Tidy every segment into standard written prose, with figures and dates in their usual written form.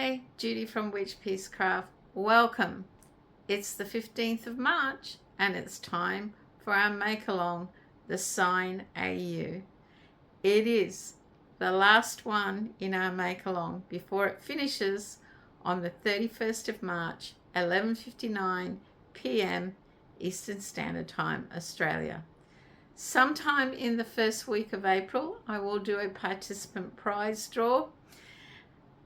Hi, Judy from Witchpeace Craft. Welcome. It's the 15th of March and it's time for our make-along, the Sign AU. It is the last one in our make-along before it finishes on the 31st of March, 11:59 p.m. Eastern Standard Time, Australia. Sometime in the first week of April, I will do a participant prize draw.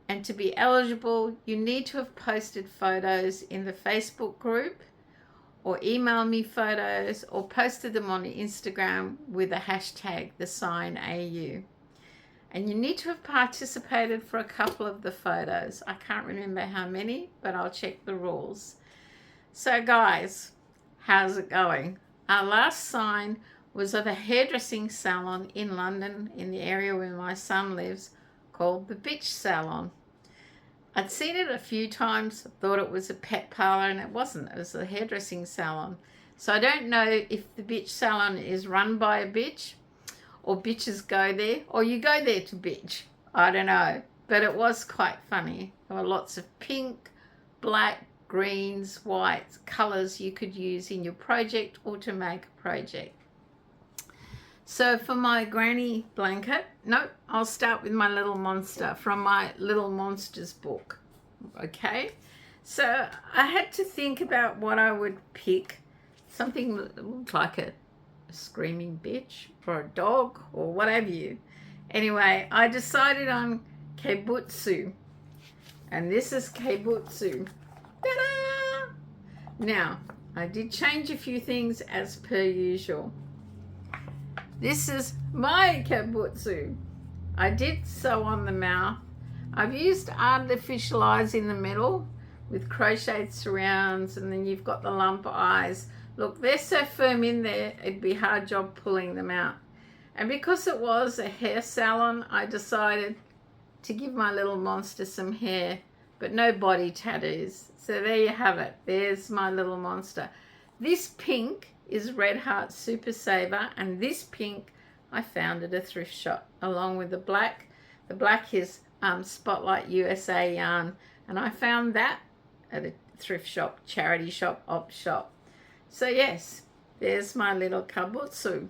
And to be eligible, you need to have posted photos in the Facebook group or email me photos or posted them on Instagram with the hashtag #TheSignAU. And you need to have participated for a couple of the photos. I can't remember how many, but I'll check the rules. So guys, how's it going? Our last sign was of a hairdressing salon in London, in the area where my son lives, called the Bitch Salon. I'd seen it a few times, thought it was a pet parlor, and it wasn't. It was a hairdressing salon. So I don't know if the Bitch Salon is run by a bitch or bitches go there or you go there to bitch. I don't know. But it was quite funny. There were lots of pink, black, greens, whites, colors you could use in your project or to make a project. So for my granny blanket, I'll start with my little monster from my Little Monsters book. Okay, so I had to think about what I would pick. Something that looked like a screaming bitch or a dog or whatever you. Anyway, I decided on Keibutsu. And this is Keibutsu. Ta-da! Now, I did change a few things as per usual. This is my Keibutsu. I did sew on the mouth. I've used artificial eyes in the middle with crocheted surrounds, and then you've got the lump eyes. Look, they're so firm in there, it'd be a hard job pulling them out. And because it was a hair salon, I decided to give my little monster some hair, but no body tattoos. So there you have it. There's my little monster. This pink is Red Heart Super Saver, and this pink I found at a thrift shop along with the black. The black is Spotlight USA yarn, and I found that at a thrift shop, charity shop, op shop. So yes, there's my little Keibutsu.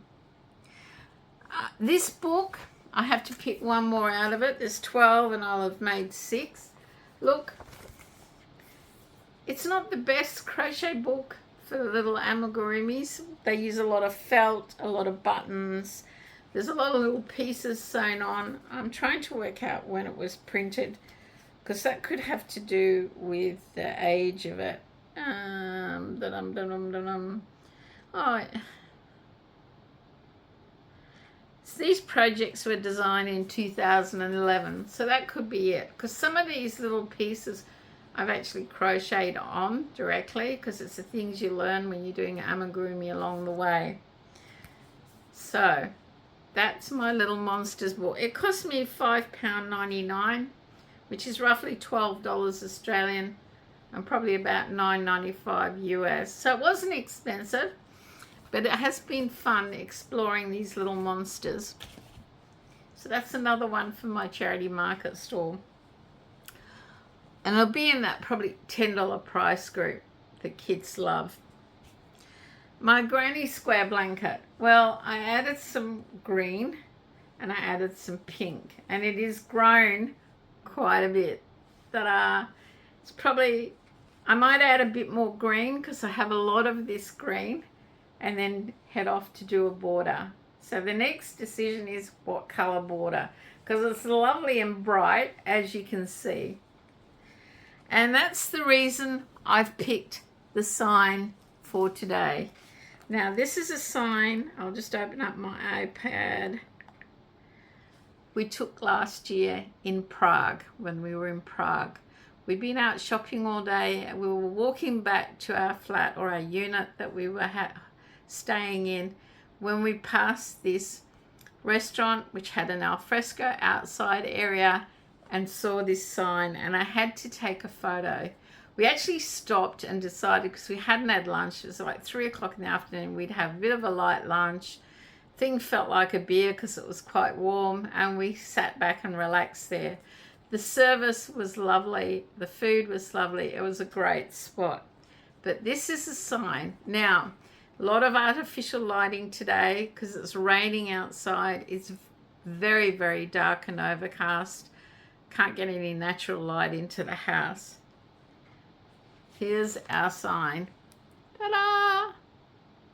This book, I have to pick one more out of it. There's 12 and I'll have made 6. Look, it's not the best crochet book for the little amigurumis. They use a lot of felt, a lot of buttons. There's a lot of little pieces sewn on. I'm trying to work out when it was printed, because that could have to do with the age of it. These projects were designed in 2011, so that could be it, because some of these little pieces I've actually crocheted on directly, because it's the things you learn when you're doing amigurumi along the way. So that's my Little Monsters book. It cost me £5.99, which is roughly $12 Australian and probably about $9.95 US. So it wasn't expensive, but it has been fun exploring these little monsters. So that's another one for my charity market stall. And it'll be in that probably $10 price group that kids love. My granny square blanket. Well, I added some green and I added some pink. And it is grown quite a bit. It's probably, I might add a bit more green because I have a lot of this green, and then head off to do a border. So the next decision is what color border, because it's lovely and bright, as you can see. And that's the reason I've picked the sign for today. Now this is a sign, I'll just open up my iPad, we took last year in Prague, when we were in Prague. We'd been out shopping all day. We were walking back to our flat, or our unit that we were staying in, when we passed this restaurant which had an alfresco outside area, and saw this sign, and I had to take a photo. We actually stopped and decided, because we hadn't had lunch, it was like 3 o'clock in the afternoon, we'd have a bit of a light lunch. Thing felt like a beer because it was quite warm, and we sat back and relaxed there. The service was lovely. The food was lovely. It was a great spot. But this is a sign. Now, a lot of artificial lighting today because it's raining outside. It's very, very dark and overcast. Can't get any natural light into the house. Here's our sign. Ta-da!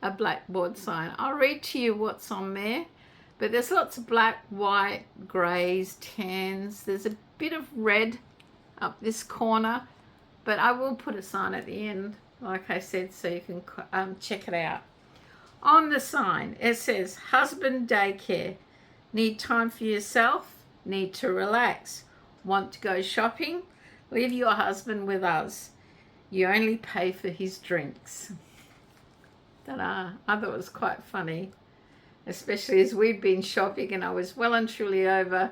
A blackboard sign. I'll read to you what's on there. But there's lots of black, white, greys, tans. There's a bit of red up this corner. But I will put a sign at the end, like I said, so you can check it out. On the sign, it says, husband daycare. Need time for yourself? Need to relax? Want to go shopping? Leave your husband with us. You only pay for his drinks. Ta-da. I thought it was quite funny, especially as we'd been shopping and I was well and truly over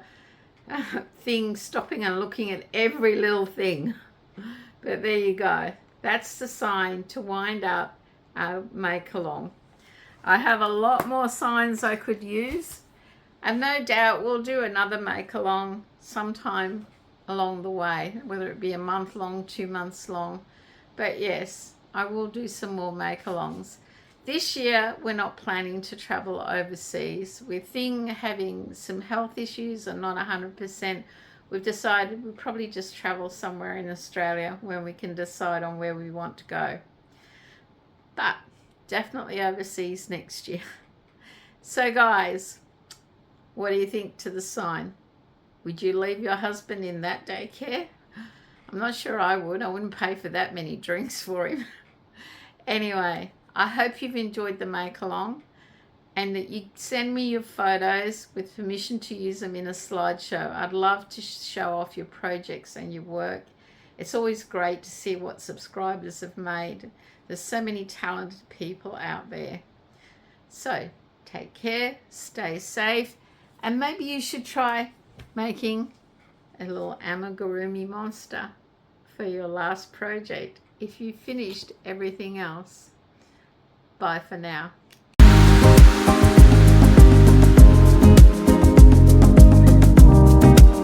things, stopping and looking at every little thing. But there you go. That's the sign to wind up our make-along. I have a lot more signs I could use, and no doubt we'll do another make-along sometime along the way, whether it be a month long, 2 months long. But yes, I will do some more make-alongs. This year, we're not planning to travel overseas. With having some health issues and not 100%, we've decided we'll probably just travel somewhere in Australia when we can decide on where we want to go. But definitely overseas next year. So guys, what do you think to the sign? Would you leave your husband in that daycare? I'm not sure I would. I wouldn't pay for that many drinks for him. Anyway, I hope you've enjoyed the make-along and that you send me your photos with permission to use them in a slideshow. I'd love to show off your projects and your work. It's always great to see what subscribers have made. There's so many talented people out there. So take care, stay safe, and maybe you should try making a little amigurumi monster for your last project if you finished everything else. Bye for now.